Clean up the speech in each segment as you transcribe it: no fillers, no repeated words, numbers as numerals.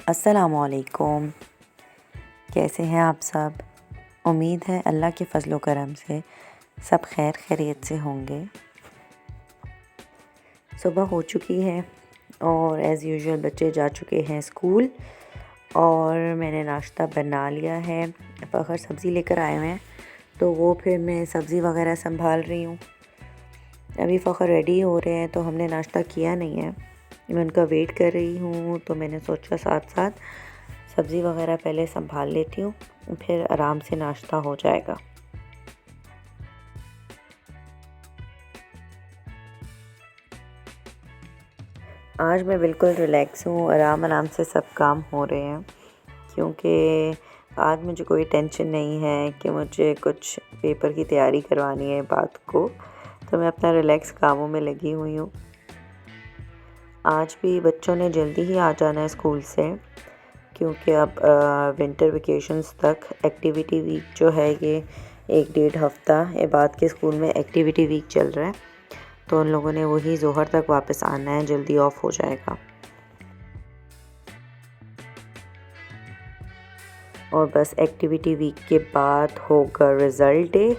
अस्सलामुअलैकुम। कैसे हैं आप सब? उम्मीद है अल्लाह के फ़ज़ल व करम से सब खैर खैरियत से होंगे। सुबह हो चुकी है और एज़ यूजुअल बच्चे जा चुके हैं स्कूल और मैंने नाश्ता बना लिया है। फ़खर सब्ज़ी लेकर आए हुए हैं तो वो फिर मैं सब्ज़ी वग़ैरह संभाल रही हूँ। अभी फ़खर रेडी हो रहे हैं तो हमने नाश्ता किया नहीं है। मैं उनका वेट कर रही हूँ तो मैंने सोचा साथ साथ सब्ज़ी वग़ैरह पहले संभाल लेती हूँ, फिर आराम से नाश्ता हो जाएगा। आज मैं बिल्कुल रिलैक्स हूँ, आराम से सब काम हो रहे हैं क्योंकि आज मुझे कोई टेंशन नहीं है कि मुझे कुछ पेपर की तैयारी करवानी है बात को, तो मैं अपना रिलैक्स कामों में लगी हुई हूँ। आज भी बच्चों ने जल्दी ही आ जाना है स्कूल से क्योंकि अब विंटर वेकेशंस तक एक्टिविटी वीक जो है ये 1-1.5 हफ़्ता ये बाद के स्कूल में एक्टिविटी वीक चल रहा है, तो उन लोगों ने वही ज़ोहर तक वापस आना है, जल्दी ऑफ हो जाएगा। और बस एक्टिविटी वीक के बाद होगा रिज़ल्ट डे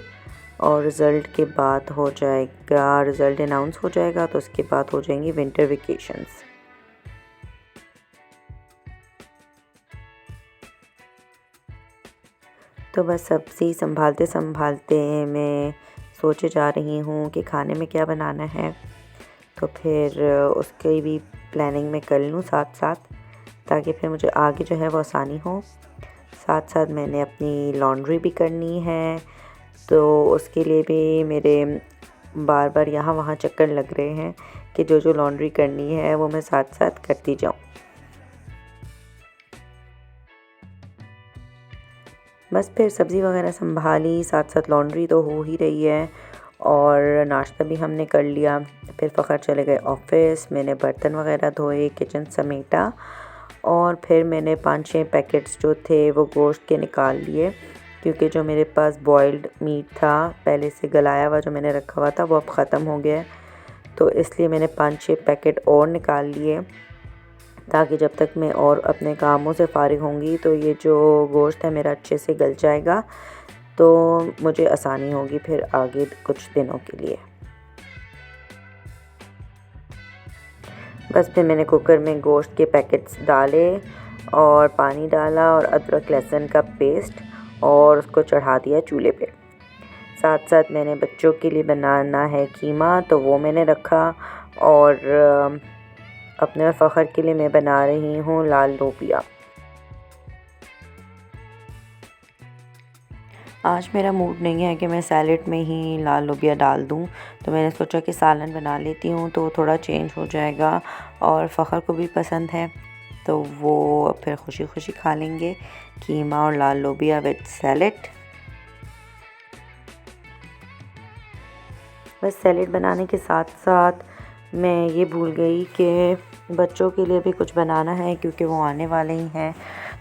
और रिज़ल्ट के बाद हो जाएगा रिज़ल्ट अनाउंस हो जाएगा तो उसके बाद हो जाएंगी विंटर वेकेशंस। तो बस सब्ज़ी संभालते संभालते मैं सोचे जा रही हूँ कि खाने में क्या बनाना है, तो फिर उसकी भी प्लानिंग मैं कर लूँ साथ साथ, ताकि फिर मुझे आगे जो है वो आसानी हो। साथ साथ मैंने अपनी लॉन्ड्री भी करनी है, तो उसके लिए भी मेरे बार बार यहाँ वहाँ चक्कर लग रहे हैं कि जो लॉन्ड्री करनी है वो मैं साथ साथ करती जाऊँ। बस फिर सब्ज़ी वगैरह संभाली, साथ साथ लॉन्ड्री तो हो ही रही है और नाश्ता भी हमने कर लिया। फिर फ़खर चले गए ऑफ़िस, मैंने बर्तन वगैरह धोए, किचन समेटा और फिर मैंने 5-6 पैकेट्स जो थे वो गोश्त के निकाल लिए क्योंकि जो मेरे पास बॉइल्ड मीट था पहले से गलाया हुआ जो मैंने रखा हुआ था वो अब ख़त्म हो गया है, तो इसलिए मैंने 5-6 पैकेट और निकाल लिए ताकि जब तक मैं और अपने कामों से फ़ारिग होंगी तो ये जो गोश्त है मेरा अच्छे से गल जाएगा, तो मुझे आसानी होगी फिर आगे कुछ दिनों के लिए। बस फिर मैंने कुकर में गोश्त के पैकेट्स डाले और पानी डाला और अदरक लहसुन का पेस्ट और उसको चढ़ा दिया चूल्हे पे। साथ साथ मैंने बच्चों के लिए बनाना है कीमा, तो वो मैंने रखा और अपने और फ़खर के लिए मैं बना रही हूँ लाल लोबिया। आज मेरा मूड नहीं है कि मैं सैलेड में ही लाल लोबिया डाल दूँ, तो मैंने सोचा कि सालन बना लेती हूँ तो थोड़ा चेंज हो जाएगा और फ़खर को भी पसंद है, तो वो फिर खुशी खुशी खा लेंगे कीमा और लाल लोबिया विद सैलेड। बस सैलेड बनाने के साथ साथ मैं ये भूल गई कि बच्चों के लिए भी कुछ बनाना है क्योंकि वो आने वाले ही हैं,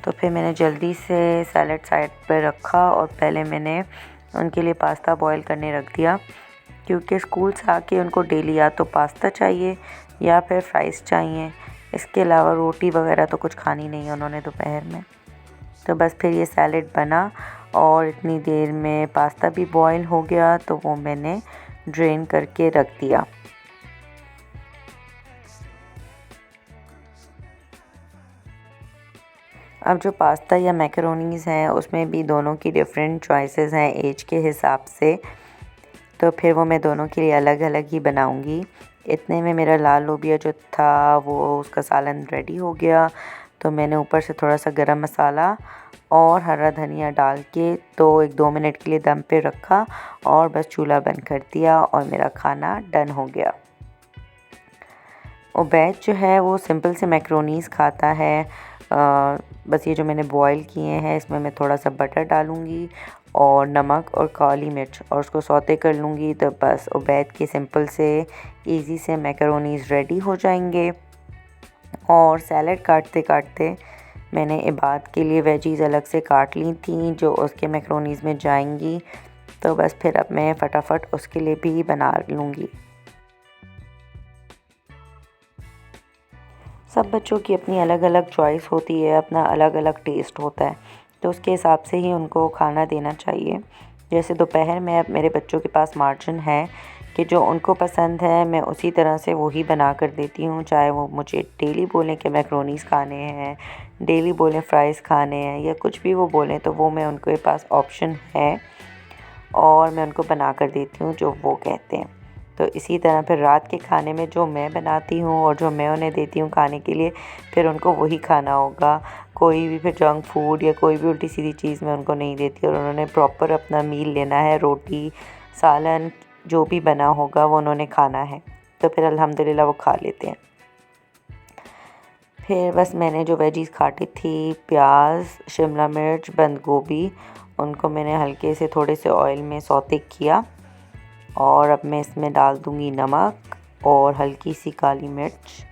तो फिर मैंने जल्दी से सैलेड साइड पर रखा और पहले मैंने उनके लिए पास्ता बॉईल करने रख दिया क्योंकि स्कूल से आके उनको डेली या तो पास्ता चाहिए या फिर फ्राइज़ चाहिए, इसके अलावा रोटी वगैरह तो कुछ खानी नहीं है उन्होंने दोपहर में। तो बस फिर ये सैलेड बना और इतनी देर में पास्ता भी बॉईल हो गया तो वो मैंने ड्रेन करके रख दिया। अब जो पास्ता या मैकरोनीज़ हैं उसमें भी दोनों की डिफरेंट चॉइसेस हैं एज के हिसाब से, तो फिर वो मैं दोनों के लिए अलग अलग ही बनाऊंगी। इतने में मेरा लाल लोबिया जो था वो उसका सालन रेडी हो गया, तो मैंने ऊपर से थोड़ा सा गरम मसाला और हरा धनिया डाल के तो 1-2 मिनट के लिए दम पे रखा और बस चूल्हा बंद कर दिया और मेरा खाना डन हो गया। उबैद जो है वो सिंपल से मैक्रोनीज़ खाता है। बस ये जो मैंने बॉईल किए हैं इसमें मैं थोड़ा सा बटर डालूँगी और नमक और काली मिर्च और उसको सौते कर लूँगी, तो बस उबैद के सिंपल से इजी से मैकरोनीज़ रेडी हो जाएंगे। और सैलड काटते काटते मैंने इबाद के लिए वेजीज़ अलग से काट ली थी जो उसके मैकरोनीज़ में जाएंगी, तो बस फिर अब मैं फटाफट उसके लिए भी बना लूँगी। सब बच्चों की अपनी अलग अलग चॉइस होती है, अपना अलग अलग टेस्ट होता है, तो उसके हिसाब से ही उनको खाना देना चाहिए। जैसे दोपहर में अब मेरे बच्चों के पास मार्जिन है कि जो उनको पसंद है मैं उसी तरह से वही बना कर देती हूँ। चाहे वो मुझे डेली बोलें कि मैक्रोनीस खाने हैं, डेली बोलें फ़्राइज़ खाने हैं, या कुछ भी वो बोलें, तो वो मैं उनके पास ऑप्शन है और मैं उनको बना कर देती हूँ जो वो कहते हैं। तो इसी तरह फिर रात के खाने में जो मैं बनाती हूँ और जो मैं उन्हें देती हूँ खाने के लिए, फिर उनको वही खाना होगा। कोई भी फिर जंक फूड या कोई भी उल्टी सीधी चीज़ मैं उनको नहीं देती, और उन्होंने प्रॉपर अपना मील लेना है। रोटी, सालन, जो भी बना होगा वो उन्होंने खाना है, तो फिर अल्हम्दुलिल्लाह वो खा लेते हैं। फिर बस मैंने जो वेजीज़ काटी थी, प्याज, शिमला मिर्च, बंद गोभी, उनको मैंने हल्के से थोड़े से ऑयल में सौते किया, और अब मैं इसमें डाल दूँगी नमक और हल्की सी काली मिर्च।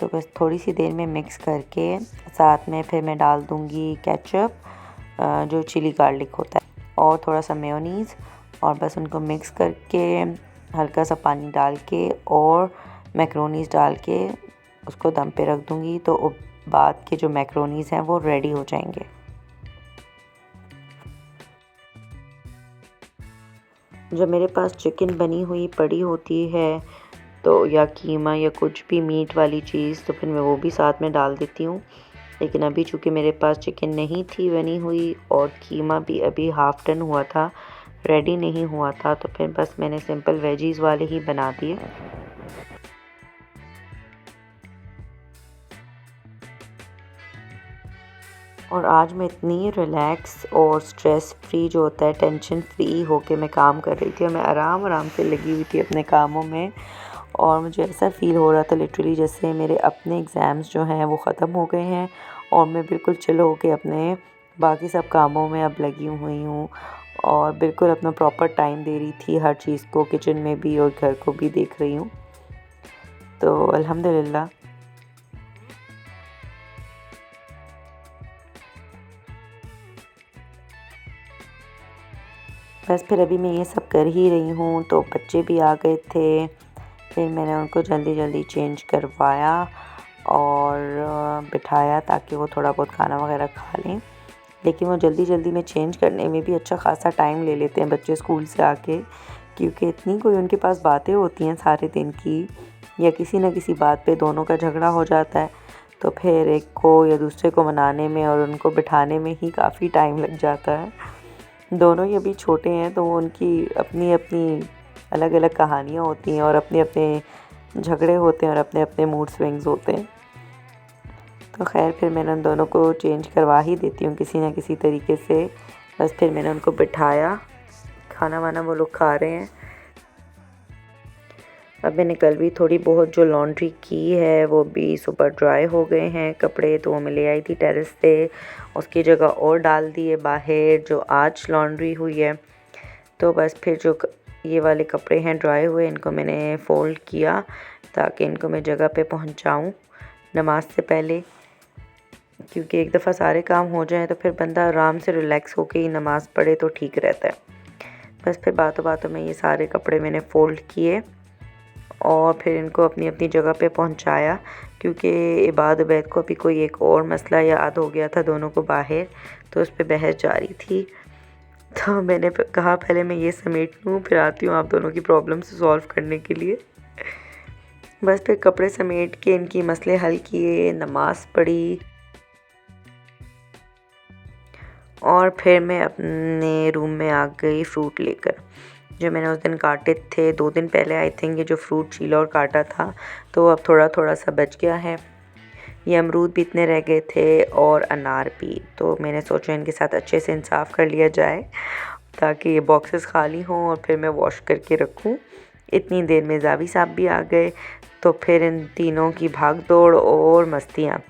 तो बस थोड़ी सी देर में मिक्स करके साथ में फिर मैं डाल दूँगी केचप, जो चिली गार्लिक होता है, और थोड़ा सा मेयोनीज़, और बस उनको मिक्स करके हल्का सा पानी डाल के और मैक्रोनीज़ डाल के उसको दम पे रख दूँगी। तो बाद के जो मैक्रोनीज़ हैं वो रेडी हो जाएंगे। जब मेरे पास चिकन बनी हुई पड़ी होती है तो या कीमा या कुछ भी मीट वाली चीज़, तो फिर मैं वो भी साथ में डाल देती हूँ। लेकिन अभी चूँकि मेरे पास चिकन नहीं थी बनी हुई और कीमा भी अभी हाफ़ डन हुआ था, रेडी नहीं हुआ था, तो फिर बस मैंने सिंपल वेजीज़ वाले ही बना दिए। और आज मैं इतनी रिलैक्स और स्ट्रेस फ्री जो होता है, टेंशन फ्री होके मैं काम कर रही थी, और मैं आराम आराम से लगी हुई थी अपने कामों में। और मुझे ऐसा फ़ील हो रहा था लिटरली जैसे मेरे अपने एग्ज़ाम्स जो हैं वो ख़त्म हो गए हैं और मैं बिल्कुल चिल होके अपने बाकी सब कामों में अब लगी हुई हूँ, और बिल्कुल अपना प्रॉपर टाइम दे रही थी हर चीज़ को, किचन में भी और घर को भी देख रही हूँ। तो अल्हम्दुलिल्लाह। बस फिर अभी मैं ये सब कर ही रही हूँ तो बच्चे भी आ गए थे। फिर मैंने उनको जल्दी जल्दी चेंज करवाया और बिठाया ताकि वो थोड़ा बहुत खाना वगैरह खा लें। लेकिन वो जल्दी जल्दी में चेंज करने में भी अच्छा खासा टाइम ले लेते हैं बच्चे स्कूल से आके, क्योंकि इतनी कोई उनके पास बातें होती हैं सारे दिन की, या किसी न किसी बात पे दोनों का झगड़ा हो जाता है, तो फिर एक को या दूसरे को मनाने में और उनको बिठाने में ही काफ़ी टाइम लग जाता है। दोनों ही अभी छोटे हैं तो उनकी अपनी अपनी अलग अलग कहानियाँ होती हैं और अपने अपने झगड़े होते हैं और अपने अपने मूड स्विंग्स होते हैं। तो खैर फिर मैंने उन दोनों को चेंज करवा ही देती हूँ किसी न किसी तरीके से। बस फिर मैंने उनको बिठाया, खाना वाना वो लोग खा रहे हैं। अब मैंने कल भी थोड़ी बहुत जो लॉन्ड्री की है वो भी सुपर ड्राई हो गए हैं कपड़े, तो वो मैं ले आई थी टेरेस से, उसकी जगह और डाल दिए बाहर जो आज लॉन्ड्री हुई है। तो बस फिर जो ये वाले कपड़े हैं ड्राई हुए, इनको मैंने फ़ोल्ड किया ताकि इनको मैं जगह पे पहुंचाऊं नमाज से पहले, क्योंकि एक दफ़ा सारे काम हो जाएं तो फिर बंदा आराम से रिलैक्स होके ही नमाज़ पढ़े तो ठीक रहता है। बस फिर बातों बातों में ये सारे कपड़े मैंने फ़ोल्ड किए और फिर इनको अपनी अपनी जगह पे पहुंचाया, क्योंकि इबाद उबैद को अभी कोई एक और मसला याद हो गया था दोनों को बाहर, तो उस पर बहस जारी थी। तो मैंने कहा पहले मैं ये समेट लूँ फिर आती हूँ आप दोनों की प्रॉब्लम से सॉल्व करने के लिए। बस फिर कपड़े समेट के इनकी मसले हल किए, नमाज़ पढ़ी, और फिर मैं अपने रूम में आ गई फ्रूट लेकर जो मैंने उस दिन काटे थे 2 दिन पहले। आई थिंक ये जो फ्रूट छीला और काटा था तो अब थोड़ा थोड़ा सा बच गया है। ये अमरूद भी इतने रह गए थे और अनार भी, तो मैंने सोचा इनके साथ अच्छे से इंसाफ कर लिया जाए ताकि ये बॉक्सेस खाली हों और फिर मैं वॉश करके रखूं। इतनी देर में जावी साहब भी आ गए, तो फिर इन तीनों की भाग दौड़ और मस्तियाँ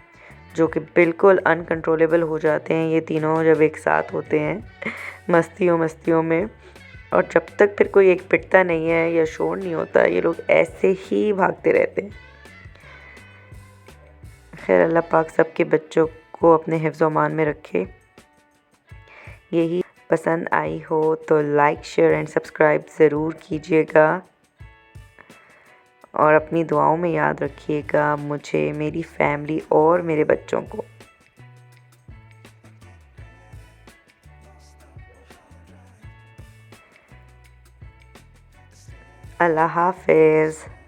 जो कि बिल्कुल अनकंट्रोलेबल हो जाते हैं ये तीनों जब एक साथ होते हैं मस्तियों में। और जब तक फिर कोई एक पिटता नहीं है या शोर नहीं होता, ये लोग ऐसे ही भागते रहते हैं। खैर अल्लाह पाक सबके बच्चों को अपने हिफ्ज़ अमान में रखे। यही पसंद आई हो तो लाइक शेयर एंड सब्सक्राइब ज़रूर कीजिएगा। और अपनी दुआओं में याद रखिएगा मुझे, मेरी फैमिली और मेरे बच्चों को। अल्लाह हाफ़िज़।